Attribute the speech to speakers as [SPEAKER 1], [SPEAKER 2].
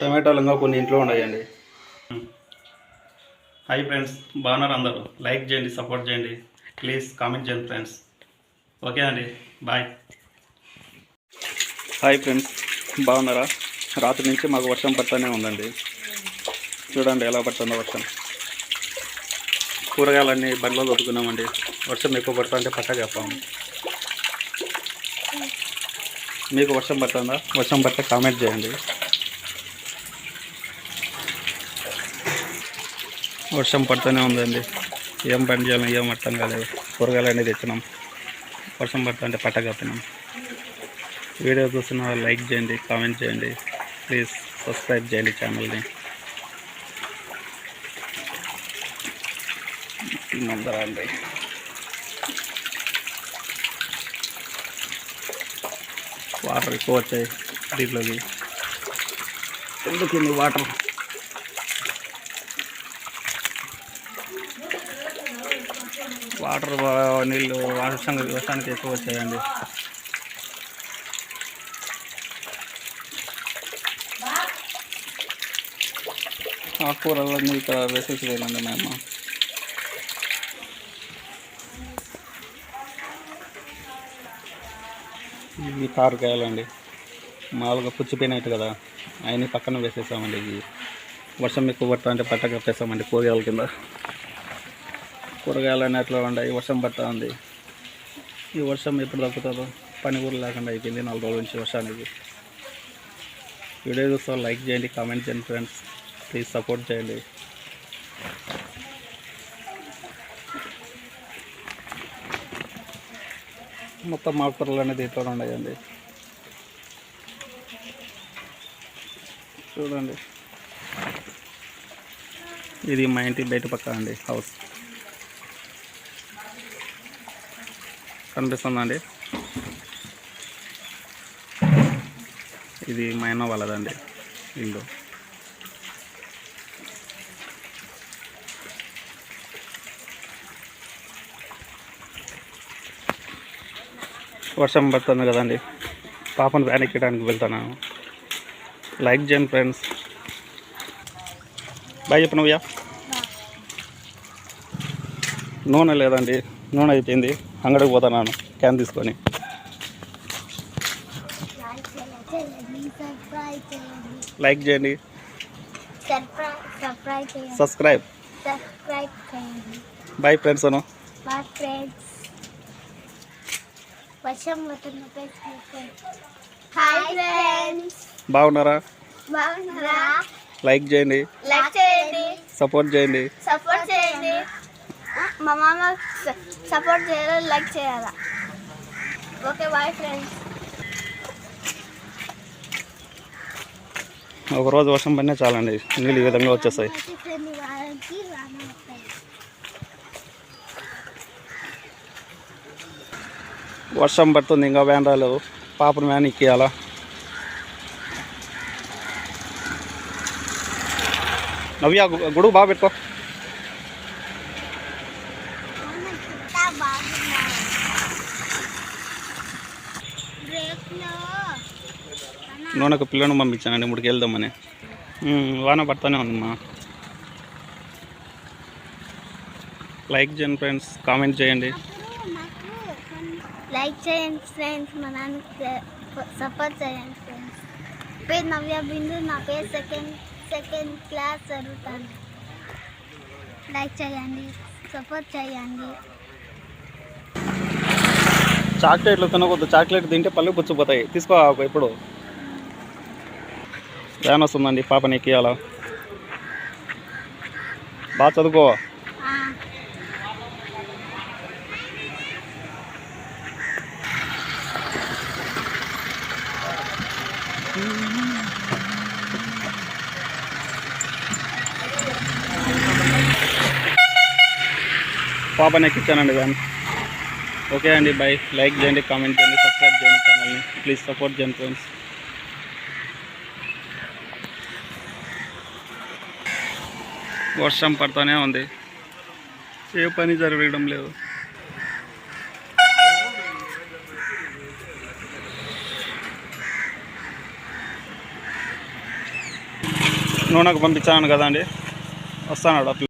[SPEAKER 1] టమాటాలు ఇంకా కొన్ని ఇంట్లో ఉన్నాయండి. హాయ్ ఫ్రెండ్స్, బాగున్నారు అందరూ? లైక్ చేయండి, సపోర్ట్ చేయండి, ప్లీజ్ కామెంట్ చేయండి ఫ్రెండ్స్. ఓకే అండి, బాయ్. హాయ్ ఫ్రెండ్స్, బాగున్నారా? రాత్రి నుంచి మాకు వర్షం పడుతూనే ఉందండి. చూడండి ఎలా పడుతుందో వర్షం. కూరగాయలన్నీ బండ్లో దొరుకుతున్నామండి. వర్షం ఎక్కువ పడుతుంటే పక్క చెప్పాము. మీకు వర్షం పడుతుందా? వర్షం పడితే కామెంట్ చేయండి. వర్షం పడుతూనే ఉందండి. ఏం పని చేయాలి, ఏం అర్థం కాలేదు. కూరగాయలు అనేది తెచ్చినాం, వర్షం పడుతుంటే పట్ట కప్పినాం. వీడియో చూసిన వాళ్ళు లైక్ చేయండి, కామెంట్ చేయండి, ప్లీజ్ సబ్స్క్రైబ్ చేయండి ఛానల్ని. ముందర అండి వాటర్ ఎక్కువ వచ్చాయి దీంట్లోకి. ఎందుకు వాటర్? నీళ్ళు వర్షానికి ఎక్కువ వచ్చాయండి. ఆకుకూరలన్నీ ఇక్కడ వేసేసి వెళ్ళండి మేము. ఇవి కారకాయలండి, మామూలుగా పుచ్చిపోయినట్టు కదా, అవన్నీ పక్కన వేసేసామండి. ఇవి వర్షం ఎక్కువ పడుతా అంటే పట్ట కప్పేసామండి కూరగాయల కింద. కూరగాయలు అన్నీ అట్లా ఉన్నాయి, వర్షం పడుతూ ఉంది. ఈ వర్షం ఎప్పుడు తగ్గుతుందో, పని కూడా లేకుండా అయిపోయింది 4 రోజుల నుంచి వర్షానికి. వీడియో చూస్తే లైక్ చేయండి, కామెంట్ చేయండి ఫ్రెండ్స్, ప్లీజ్ సపోర్ట్ చేయండి. మొత్తం ఆకుకూరలు అనేది దీంట్లో ఉన్నాయండి. చూడండి, ఇది మా ఇంటి బయట పక్క అండి హౌస్. కనిపిస్తుందండి, ఇది మా అన్న వాళ్ళదండి ఇల్లు. వర్షం పడుతుంది కదండి, పాపను వ్యాన్ ఎక్కడానికి వెళ్తున్నాను. లైక్ చేయండి ఫ్రెండ్స్. బాయ్ చెప్పు నువ్వుయా. నూనె లేదండి, నూనె అయిపోయింది. అంగడికి పోతున్నాను క్యాన్ తీసుకొని. లైక్ చేయండి, సబ్స్క్రైబ్. Bye friends. బాగున్నారా? లైక్ చేయండి, సపోర్ట్ చేయండి.
[SPEAKER 2] మా మామ సపోర్ట్ చేయాలి, లైక్ చేయాలా. Okay, bye friends.
[SPEAKER 1] ఒకరోజు వర్షం పడినా చాలండి, నీళ్ళు ఈ విధంగా వచ్చేస్తాయి. వర్షం పడుతుంది, ఇంకా వ్యాన్ రాలేదు. పాపను వ్యాన్ ఎక్కియాలా. నవ్య గొడుగు బాగా పెట్టుకో. నూనెకు పిల్లను పంపించానండి 3కి వెళ్దామని. వాన పడుతూనే ఉందమ్మా. లైక్ చేయండి ఫ్రెండ్స్, కామెంట్ చేయండి.
[SPEAKER 2] లైక్ చేయండి ఫ్రెండ్స్, మా నాన్నకి సపోర్ట్ చేయండి ఫ్రెండ్స్. పేరు నవ్య బిందు, నా పేరు సెకండ్ క్లాస్ చదువుతాను. లైక్ చేయండి, సపోర్ట్ చేయండి.
[SPEAKER 1] చాక్లెట్లు తినకూడదు, చాక్లెట్ తింటే పళ్ళు పుచ్చిపోతాయి. తీసుకో ఇప్పుడు. వ్యాన్ వస్తుందండి, పాపని ఎక్కియాలా. బాగా చదువుకో. పాపని ఎక్కించానండి వ్యాన్. ఓకే అండి, బాయ్. లైక్ చేయండి, కామెంట్ చేయండి, సబ్స్క్రైబ్ చేయండి ఛానల్ని. ప్లీజ్ సపోర్ట్ చేయండి ఫ్రెండ్స్. వర్షం పడుతూనే ఉంది, ఏ పని జరగడం లేదు. నూనెకు పంపించాను కదండి, వస్తాడు